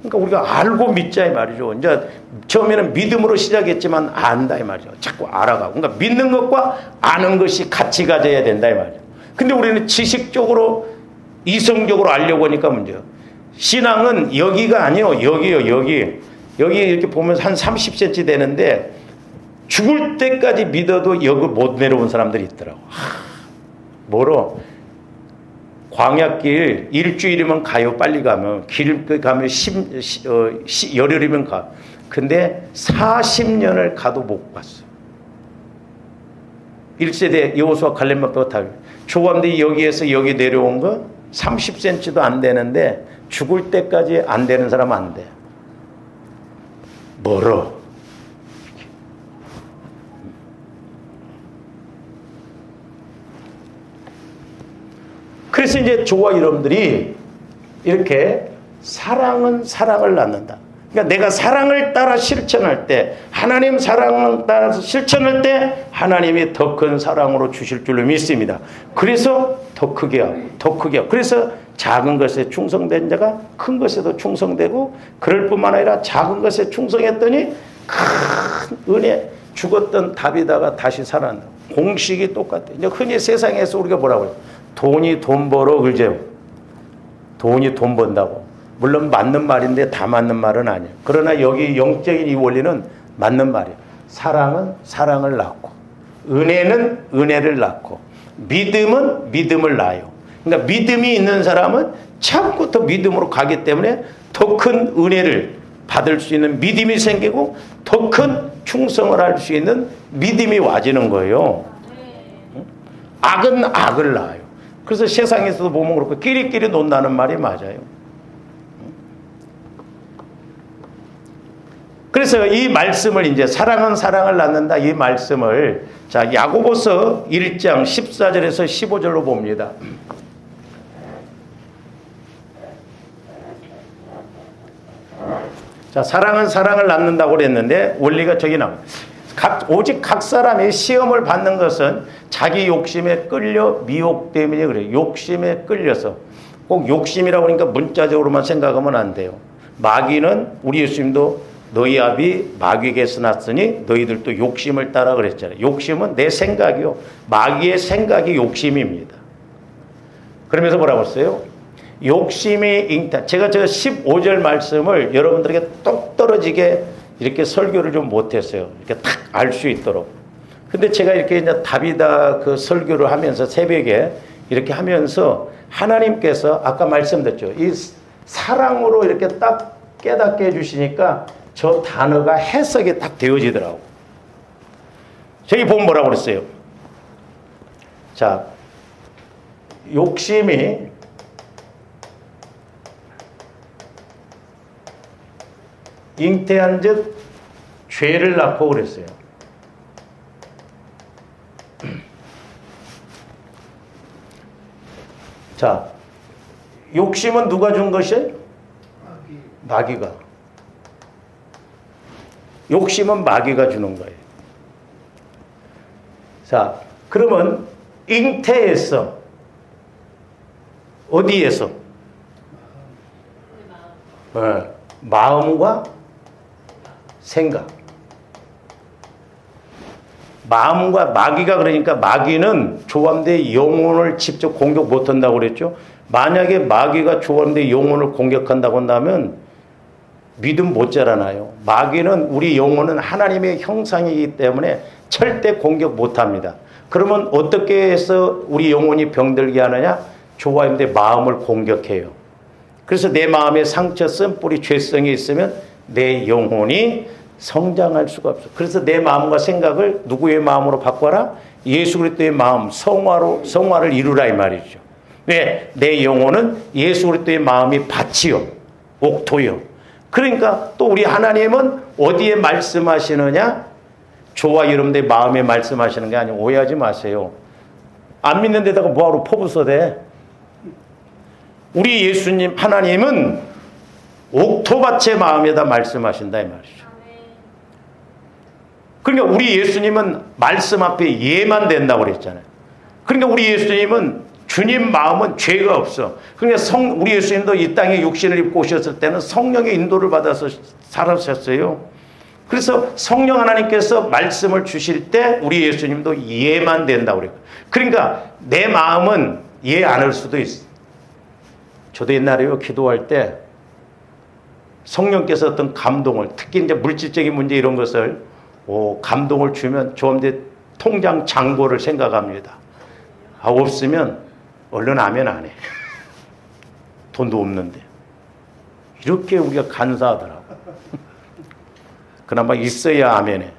그러니까 우리가 알고 믿자 이 말이죠. 이제 처음에는 믿음으로 시작했지만 안다 이 말이죠. 자꾸 알아가고. 그러니까 믿는 것과 아는 것이 같이 가져야 된다 이 말이죠. 근데 우리는 지식적으로 이성적으로 알려고 하니까 문제야. 신앙은 여기가 아니요. 여기요. 여기 이렇게 보면 한 30cm 되는데 죽을 때까지 믿어도 여기 못 내려온 사람들이 있더라고. 뭐로? 광야길 일주일이면 가요. 빨리 가면 길 가면 열흘이면 가. 근데 40년을 가도 못 갔어. 1세대 여호수아 갈렙만 빼고 다. 조감대 여기에서 여기 내려온 거 30cm도 안 되는데 죽을 때까지 안 되는 사람은 안 돼. 멀어. 그래서 이제 저와 여러분들이 이렇게 사랑은 사랑을 낳는다. 그러니까 내가 사랑을 따라 실천할 때, 하나님 사랑을 따라서 실천할 때 하나님이 더 큰 사랑으로 주실 줄로 믿습니다. 그래서 더 크게 하고 더 크게 하고, 그래서 작은 것에 충성된 자가 큰 것에도 충성되고, 그럴 뿐만 아니라 작은 것에 충성했더니 큰 은혜, 죽었던 다비다가 다시 살아난다. 공식이 똑같아. 이제 흔히 세상에서 우리가 뭐라고 해요? 돈이 돈 벌어, 그죠? 돈이 돈 번다고. 물론 맞는 말인데 다 맞는 말은 아니에요. 그러나 여기 영적인 이 원리는 맞는 말이에요. 사랑은 사랑을 낳고, 은혜는 은혜를 낳고, 믿음은 믿음을 낳아요. 그러니까 믿음이 있는 사람은 자꾸 더 믿음으로 가기 때문에 더 큰 은혜를 받을 수 있는 믿음이 생기고, 더 큰 충성을 할 수 있는 믿음이 와지는 거예요. 악은 악을 낳아요. 그래서 세상에서도 보면 그렇고 끼리끼리 논다는 말이 맞아요. 그래서 이 말씀을 이제 사랑은 사랑을 낳는다 이 말씀을 자 야고보서 1장 14절에서 15절로 봅니다. 자, 사랑은 사랑을 낳는다고 그랬는데 원리가 저기 나옵니다. 오직 각 사람이 시험을 받는 것은 자기 욕심에 끌려 미혹 때문에 그래요. 욕심에 끌려서. 꼭 욕심이라고 하니까 문자적으로만 생각하면 안 돼요. 마귀는 우리 예수님도 너희 아비 마귀에게서 났으니 너희들도 욕심을 따라 그랬잖아요. 욕심은 내 생각이요. 마귀의 생각이 욕심입니다. 그러면서 뭐라고 했어요? 욕심이 잉타. 제가 저 15절 말씀을 여러분들에게 똑 떨어지게 이렇게 설교를 좀 못했어요. 이렇게 탁 알 수 있도록. 근데 제가 이렇게 이제 다비다 그 설교를 하면서 새벽에 이렇게 하면서 하나님께서 아까 말씀드렸죠. 이 사랑으로 이렇게 딱 깨닫게 해주시니까 저 단어가 해석이 딱 되어지더라고. 저기 보면 뭐라고 그랬어요? 자, 욕심이 잉태한 즉 죄를 낳고 그랬어요. 자, 욕심은 누가 준 것이에요? 마귀가. 욕심은 마귀가 주는 거예요. 자, 그러면 잉태에서 어디에서? 마음과 생각. 마음과 마귀가, 그러니까 마귀는 조함대 영혼을 직접 공격 못한다고 그랬죠. 만약에 마귀가 조함대 영혼을 공격한다고 한다면 믿음 못 자라나요. 마귀는 우리 영혼은 하나님의 형상이기 때문에 절대 공격 못합니다. 그러면 어떻게 해서 우리 영혼이 병들게 하느냐? 조함대 마음을 공격해요. 그래서 내 마음에 상처, 쓴뿌리, 죄성이 있으면 내 영혼이 성장할 수가 없어. 그래서 내 마음과 생각을 누구의 마음으로 바꿔라? 예수 그리스도의 마음, 성화를 이루라 이 말이죠. 왜? 내 영혼은 예수 그리스도의 마음이 밭이요, 옥토요. 그러니까 또 우리 하나님은 어디에 말씀하시느냐? 저와 여러분들의 마음에 말씀하시는 게 아니고, 오해하지 마세요. 안 믿는 데다가 뭐하러 포부서대? 우리 예수님 하나님은 옥토밭의 마음에다 말씀하신다 이 말이죠. 그러니까 우리 예수님은 말씀 앞에 예만 된다고 그랬잖아요. 그러니까 우리 예수님은, 주님 마음은 죄가 없어. 그러니까 우리 예수님도 이 땅에 육신을 입고 오셨을 때는 성령의 인도를 받아서 살아셨어요. 그래서 성령 하나님께서 말씀을 주실 때 우리 예수님도 예만 된다고 그래요. 그러니까 내 마음은 예 안 할 수도 있어. 저도 옛날에요, 기도할 때 성령께서 어떤 감동을, 특히 이제 물질적인 문제 이런 것을 감동을 주면 조함대 통장 잔고를 생각합니다. 없으면 얼른 아멘 안 해. 돈도 없는데. 이렇게 우리가 간사하더라고. 그나마 있어야 아멘해.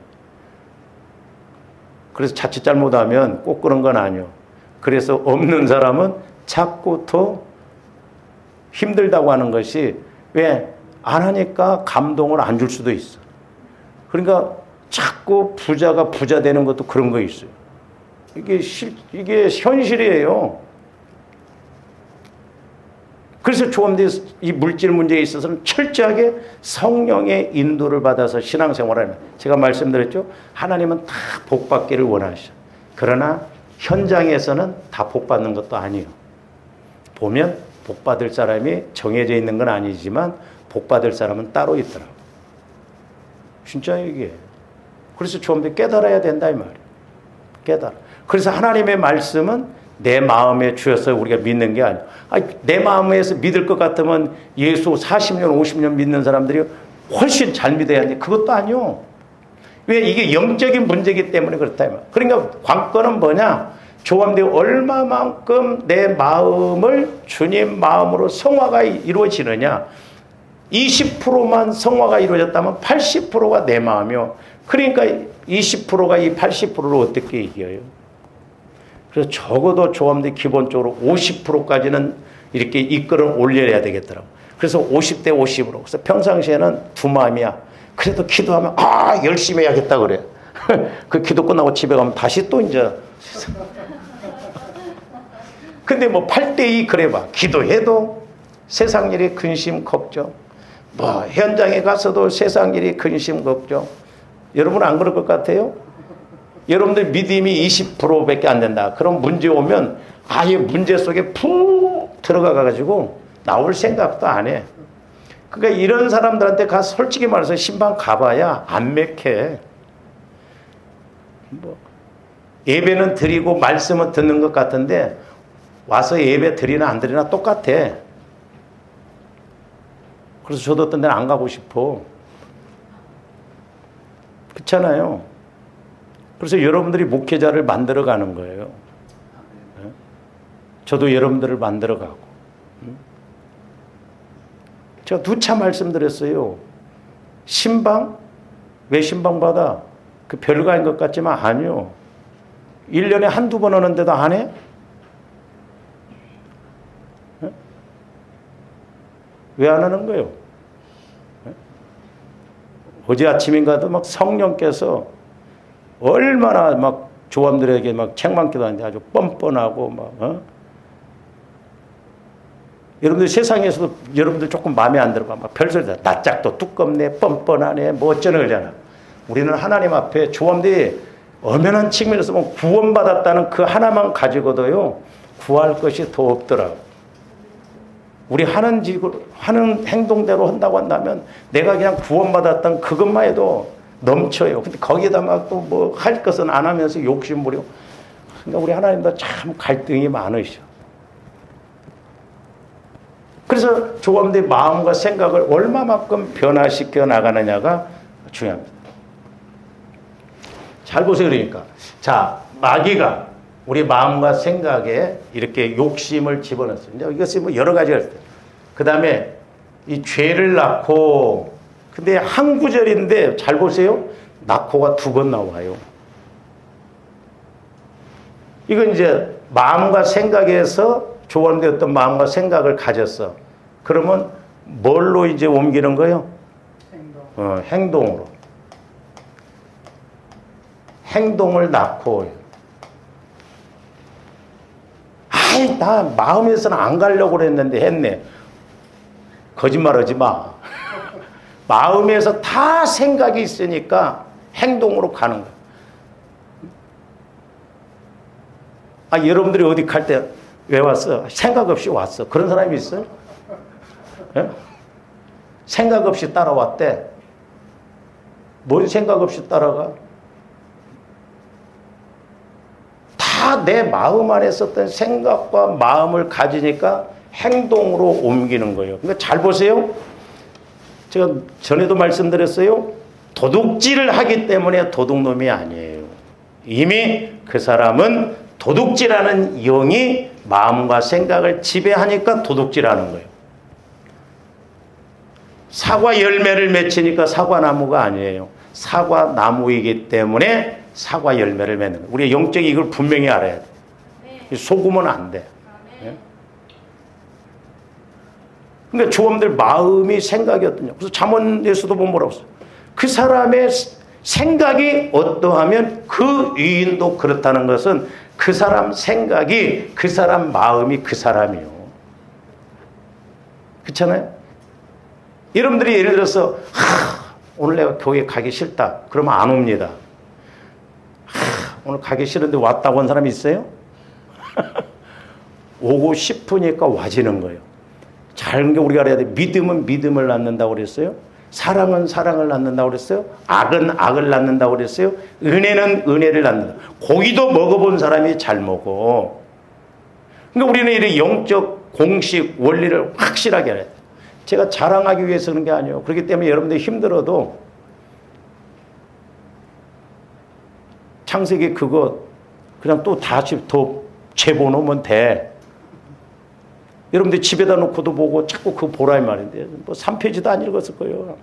그래서 자칫 잘못하면 꼭 그런 건 아니요. 그래서 없는 사람은 자꾸 더 힘들다고 하는 것이, 왜? 안 하니까 감동을 안 줄 수도 있어. 그러니까 자꾸 부자가 부자 되는 것도 그런 거 있어요. 이게 현실이에요. 그래서 조함대 이 물질 문제에 있어서는 철저하게 성령의 인도를 받아서 신앙생활을 하면, 제가 말씀드렸죠. 하나님은 다 복받기를 원하셔. 그러나 현장에서는 다 복받는 것도 아니에요. 보면 복받을 사람이 정해져 있는 건 아니지만 복받을 사람은 따로 있더라고. 진짜 이게. 그래서 조함대 깨달아야 된다 이 말이에요. 깨달아. 그래서 하나님의 말씀은 내 마음에 주어서 우리가 믿는 게 아니야. 내 마음에서 믿을 것 같으면 예수 40년, 50년 믿는 사람들이 훨씬 잘 믿어야 하는데 그것도 아니요. 왜? 이게 영적인 문제이기 때문에 그렇다. 그러니까 관건은 뭐냐? 조함대 얼마만큼 내 마음을 주님 마음으로 성화가 이루어지느냐. 20%만 성화가 이루어졌다면 80%가 내 마음이요. 그러니까 20%가 이 80%를 어떻게 이겨요? 그래서 적어도 조함대 기본적으로 50%까지는 이렇게 이끌어 올려야 되겠더라고. 그래서 50대 50으로. 그래서 평상시에는 두 마음이야. 그래도 기도하면 열심히 해야겠다 그래. 그 기도 끝나고 집에 가면 다시 또 이제. 근데 뭐 8대2 그래봐. 기도해도 세상 일이 근심 걱정. 뭐 현장에 가서도 세상 일이 근심 걱정. 여러분 안 그럴 것 같아요? 여러분들 믿음이 20%밖에 안 된다. 그럼 문제 오면 아예 문제 속에 푹 들어가가지고 나올 생각도 안 해. 그러니까 이런 사람들한테 가서 솔직히 말해서 신방 가봐야 안 맥해. 뭐 예배는 드리고 말씀은 듣는 것 같은데 와서 예배 드리나 안 드리나 똑같아. 그래서 저도 어떤 데는 안 가고 싶어. 그렇잖아요. 그래서 여러분들이 목회자를 만들어가는 거예요. 저도 여러분들을 만들어가고. 제가 누차 말씀드렸어요. 신방? 왜 신방 받아? 그 별거 아닌 것 같지만 아니요. 1년에 한두 번 오는데도 안 해? 왜 안 하는 거예요? 어제 아침인가도 막 성령께서 얼마나 막 조함들에게 막 책만 기도하는데 아주 뻔뻔하고 막, 여러분들 세상에서도 여러분들 조금 마음에 안 들어봐. 막 별소리 다. 낯짝도 두껍네, 뻔뻔하네, 뭐 어쩌나 그러잖아. 우리는 하나님 앞에 조함들이 엄연한 측면에서 보면 구원받았다는 그 하나만 가지고도요, 구할 것이 더 없더라고. 우리 하는 행동대로 한다고 한다면 내가 그냥 구원받았던 그것만 해도 넘쳐요. 근데 거기에다 막 또 뭐 할 것은 안 하면서 욕심부리고. 그러니까 우리 하나님도 참 갈등이 많으셔. 그래서 조감대 마음과 생각을 얼마만큼 변화시켜 나가느냐가 중요합니다. 잘 보세요. 그러니까 자, 마귀가 우리 마음과 생각에 이렇게 욕심을 집어넣었어요. 이제 이것이 뭐 여러 가지가 있어요. 그 다음에 이 죄를 낳고, 근데 한 구절인데 잘 보세요. 낳고가 두 번 나와요. 이건 이제 마음과 생각에서 조언되었던 마음과 생각을 가졌어. 그러면 뭘로 이제 옮기는 거예요? 행동으로. 행동을 낳고. 아이, 나 마음에서는 안 가려고 그랬는데 했네. 거짓말하지 마. 마음에서 다 생각이 있으니까 행동으로 가는 거야. 아, 여러분들이 어디 갈 때 왜 왔어? 생각 없이 왔어. 그런 사람이 있어요? 예? 생각 없이 따라왔대. 뭔 생각 없이 따라가? 다 내 마음 안에 있었던 생각과 마음을 가지니까 행동으로 옮기는 거예요. 그러니까 잘 보세요. 제가 전에도 말씀드렸어요. 도둑질을 하기 때문에 도둑놈이 아니에요. 이미 그 사람은 도둑질하는 영이 마음과 생각을 지배하니까 도둑질하는 거예요. 사과 열매를 맺히니까 사과나무가 아니에요. 사과나무이기 때문에 사과 열매를 맺는 거예요. 우리가 영적이 이걸 분명히 알아야 돼. 속으면 안 돼. 그러니까 조험들 마음이 생각이었더냐. 그래서 잠언에서도 보면 뭐라고 써요. 그 사람의 생각이 어떠하면 그 위인도 그렇다는 것은 그 사람 생각이 그 사람 마음이 그 사람이요. 그렇잖아요. 여러분들이 예를 들어서 오늘 내가 교회 가기 싫다. 그러면 안 옵니다. 오늘 가기 싫은데 왔다고 한 사람이 있어요? 오고 싶으니까 와지는 거예요. 잘 우리가 알아야 돼. 믿음은 믿음을 낳는다고 그랬어요. 사랑은 사랑을 낳는다고 그랬어요. 악은 악을 낳는다고 그랬어요. 은혜는 은혜를 낳는다. 고기도 먹어본 사람이 잘 먹어. 그러니까 우리는 이런 영적 공식 원리를 확실하게 해야 돼. 제가 자랑하기 위해서 그런 게 아니에요. 그렇기 때문에 여러분들 힘들어도 창세기 그거 그냥 또 다시 더 재보놓으면 돼. 여러분들 집에다 놓고도 보고 자꾸 그거 보라 이 말인데 뭐 3페이지도 안 읽었을 거예요.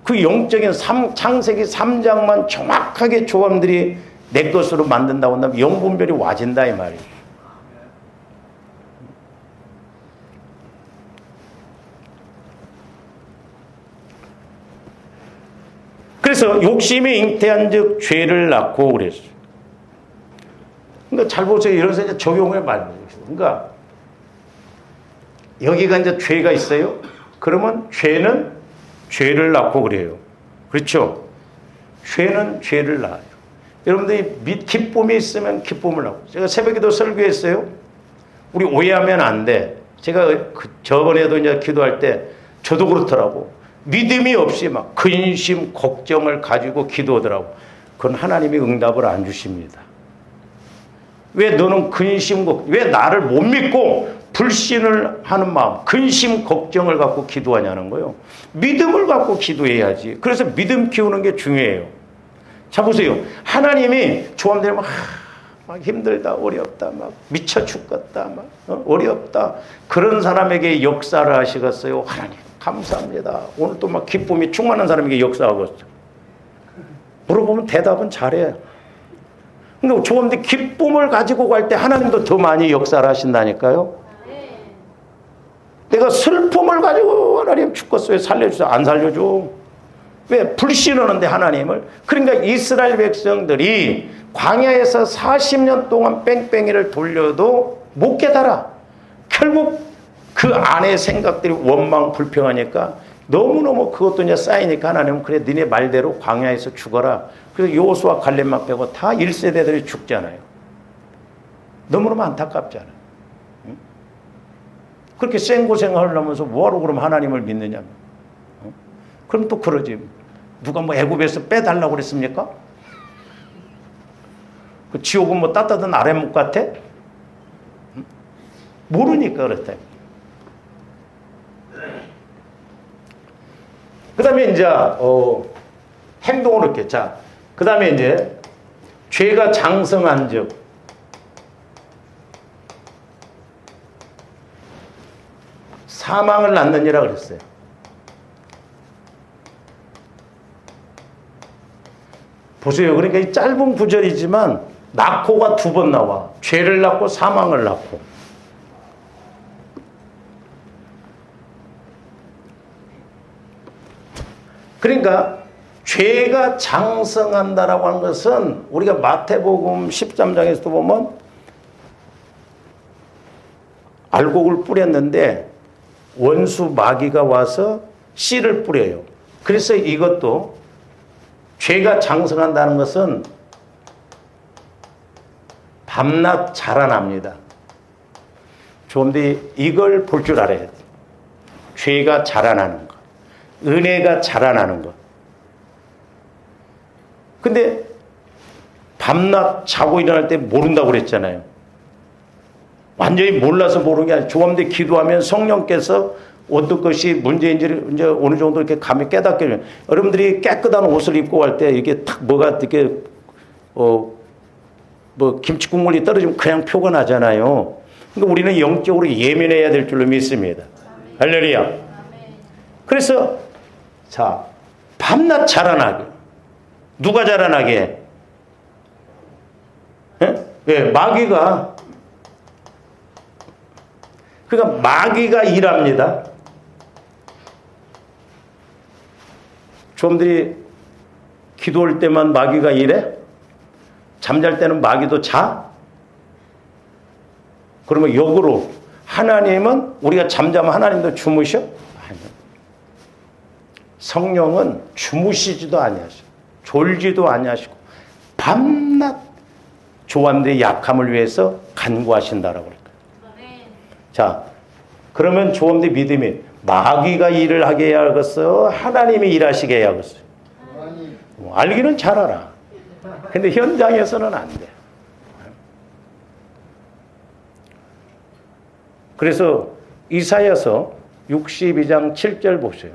그 영적인 창세기 3장만 정확하게 조감들이 내 것으로 만든다고 한다면 영분별이 와진다 이 말이에요. 그래서 욕심이 잉태한 즉 죄를 낳고 그랬어요. 그러니까 잘 보세요. 이래서 이제 적용을 말해요. 그러니까 여기가 이제 죄가 있어요. 그러면 죄는 죄를 낳고 그래요. 그렇죠? 죄는 죄를 낳아요. 여러분들이 기쁨이 있으면 기쁨을 낳고. 제가 새벽에도 설교했어요. 우리 오해하면 안 돼. 제가 저번에도 이제 기도할 때 저도 그렇더라고. 믿음이 없이 막 근심, 걱정을 가지고 기도하더라고. 그건 하나님이 응답을 안 주십니다. 왜 너는 근심, 왜 나를 못 믿고 불신을 하는 마음, 근심, 걱정을 갖고 기도하냐는 거예요. 믿음을 갖고 기도해야지. 그래서 믿음 키우는 게 중요해요. 자, 보세요. 하나님이 조함되면 막 힘들다, 어렵다, 막 미쳐 죽겠다, 막 어렵다. 그런 사람에게 역사를 하시겠어요. 하나님, 감사합니다. 오늘 또 막 기쁨이 충만한 사람에게 역사하겠어요. 물어보면 대답은 잘해. 근데 조함대 기쁨을 가지고 갈 때 하나님도 더 많이 역사를 하신다니까요. 내가 슬픔을 가지고 하나님 죽겠어요. 살려주세요. 안 살려줘. 왜? 불신하는데 하나님을. 그러니까 이스라엘 백성들이 광야에서 40년 동안 뺑뺑이를 돌려도 못 깨달아. 결국 그 안에 생각들이 원망 불평하니까 너무너무 그것도 이제 쌓이니까 하나님은 그래 니네 말대로 광야에서 죽어라. 그래서 여호수아 갈렙만 빼고 다 1세대들이 죽잖아요. 너무너무 안타깝잖아요. 그렇게 생고생을 하면서 뭐하러 그럼 하나님을 믿느냐. 그럼 또 그러지. 누가 뭐 애굽에서 빼달라고 그랬습니까? 그 지옥은 뭐 따뜻한 아랫목 같아? 모르니까 그렇다. 그 다음에 이제, 행동을 이렇게. 자, 그 다음에 이제, 죄가 장성한 즉, 사망을 낳느니라 그랬어요. 보세요. 그러니까 이 짧은 구절이지만, 낳고가 두 번 나와. 죄를 낳고 사망을 낳고. 그러니까 죄가 장성한다라고 하는 것은 우리가 마태복음 13장에서도 보면 알곡을 뿌렸는데 원수 마귀가 와서 씨를 뿌려요. 그래서 이것도 죄가 장성한다는 것은 밤낮 자라납니다. 그런데 이걸 볼 줄 알아야 돼요. 죄가 자라나는 것. 은혜가 자라나는 것. 근데 밤낮 자고 일어날 때 모른다고 그랬잖아요. 완전히 몰라서 모르는 게 아니라 조금더 기도하면 성령께서 어떤 것이 문제인지를 이제 어느 정도 이렇게 감이 깨닫게 되면 여러분들이 깨끗한 옷을 입고 갈 때 이게 탁 뭐가 이렇게 뭐 김치 국물이 떨어지면 그냥 표가 나잖아요. 그러니까 우리는 영적으로 예민해야 될 줄로 믿습니다. 할렐루야. 그래서 자, 밤낮 자라나게. 누가 자라나게? 예, 마귀가. 그러니까 마귀가 일합니다. 좀들이 기도할 때만 마귀가 일해? 잠잘 때는 마귀도 자? 그러면 역으로 하나님은 우리가 잠자면 하나님도 주무셔? 아니요. 성령은 주무시지도 아니하시고 졸지도 아니하시고 밤낮 조함들의 약함을 위해서 간구하신다라고 그럴까요? 자, 그러면 조함들의 믿음이 마귀가 일을 하게 해야 하겠어? 하나님이 일하시게 해야 하겠어? 알기는 잘 알아. 근데 현장에서는 안 돼. 그래서 이사야서 62장 7절 보세요.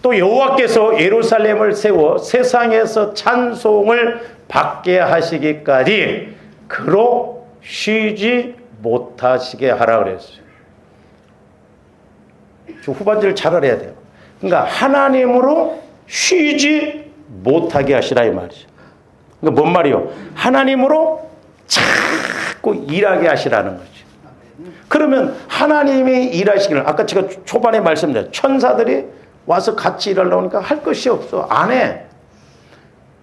또 여호와께서 예루살렘을 세워 세상에서 찬송을 받게 하시기까지 그로 쉬지 못하시게 하라 그랬어요. 좀 후반절을 잘 알아야 돼요. 그러니까 하나님으로 쉬지 못하게 하시라 이 말이죠. 그러니까 뭔 말이요? 하나님으로 자꾸 일하게 하시라는 거죠. 그러면 하나님이 일하시기를 아까 제가 초반에 말씀드렸죠. 천사들이 와서 같이 일하려고 하니까 할 것이 없어. 안 해.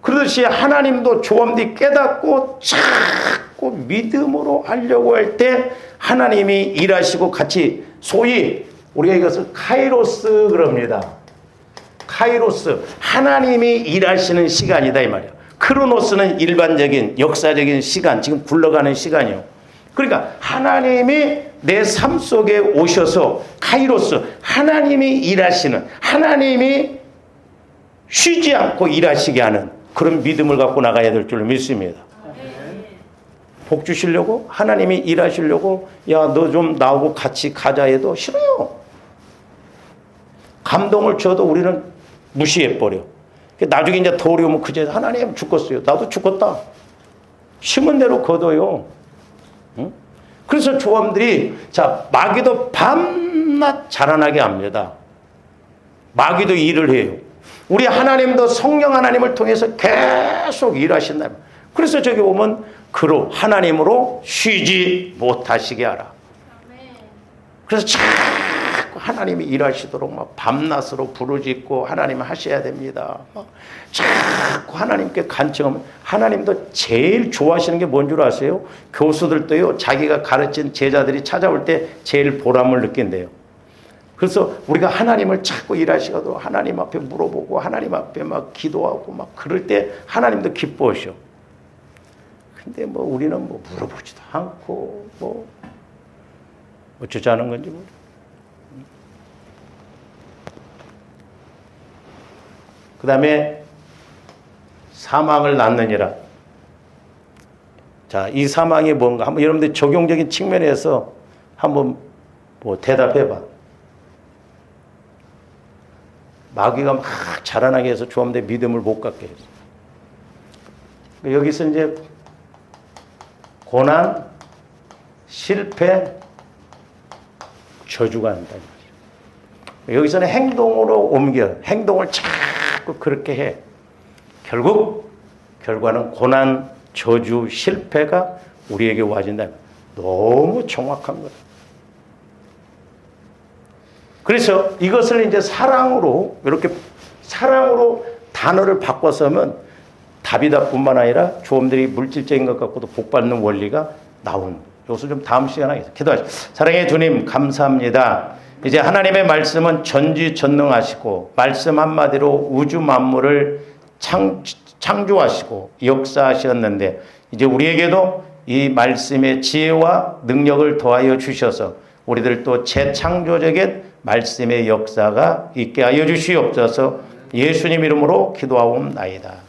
그러듯이 하나님도 조함들이 깨닫고 자꾸 믿음으로 하려고 할 때 하나님이 일하시고 같이 소위 우리가 이것을 카이로스 그럽니다. 카이로스. 하나님이 일하시는 시간이다 이 말이야. 크로노스는 일반적인 역사적인 시간, 지금 굴러가는 시간이요. 그러니까 하나님이 내 삶 속에 오셔서 카이로스, 하나님이 일하시는, 하나님이 쉬지 않고 일하시게 하는 그런 믿음을 갖고 나가야 될 줄 믿습니다. 복 주시려고 하나님이 일하시려고 야, 너 좀 나오고 같이 가자 해도 싫어요. 감동을 줘도 우리는 무시해버려. 나중에 이제 더 어려우면 그제 하나님 죽었어요. 나도 죽었다. 심은 대로 거둬요. 응? 그래서 조함들이 자 마귀도 밤낮 자라나게 합니다. 마귀도 일을 해요. 우리 하나님도 성령 하나님을 통해서 계속 일하신다. 그래서 저기 보면 그로 하나님으로 쉬지 못하시게 하라. 그래서 자꾸 하나님이 일하시도록 막 밤낮으로 부르짖고 하나님 하셔야 됩니다. 자꾸 하나님께 간청하면 하나님도 제일 좋아하시는 게 뭔 줄 아세요? 교수들도요 자기가 가르친 제자들이 찾아올 때 제일 보람을 느낀대요. 그래서 우리가 하나님을 자꾸 일하시고도 하나님 앞에 물어보고 하나님 앞에 막 기도하고 막 그럴 때 하나님도 기뻐하셔. 근데 뭐 우리는 뭐 물어보지도 않고 뭐 어쩌자는 건지 모르. 그 다음에 사망을 낳느니라. 자, 이 사망이 뭔가 한번 여러분들 적용적인 측면에서 한번 뭐 대답해봐. 마귀가 막 자라나게 해서 조합대 믿음을 못 갖게 해서. 여기서 이제 고난, 실패, 저주가 한다는 거죠. 여기서는 행동으로 옮겨. 행동을 자꾸 그렇게 해. 결국 결과는 고난, 저주, 실패가 우리에게 와진다. 너무 정확한 거예요. 그래서 이것을 이제 사랑으로 이렇게 사랑으로 단어를 바꿔서면 다비다뿐만 아니라 조음들이 물질적인 것 갖고도 복받는 원리가 나온. 이것을 좀 다음 시간에 기도하시죠. 사랑의 주님 감사합니다. 이제 하나님의 말씀은 전지전능하시고 말씀 한마디로 우주 만물을 창조하시고 역사하셨는데 이제 우리에게도 이 말씀의 지혜와 능력을 더하여 주셔서 우리들 또 재창조적인 말씀의 역사가 있게 하여 주시옵소서. 예수님 이름으로 기도하옵나이다.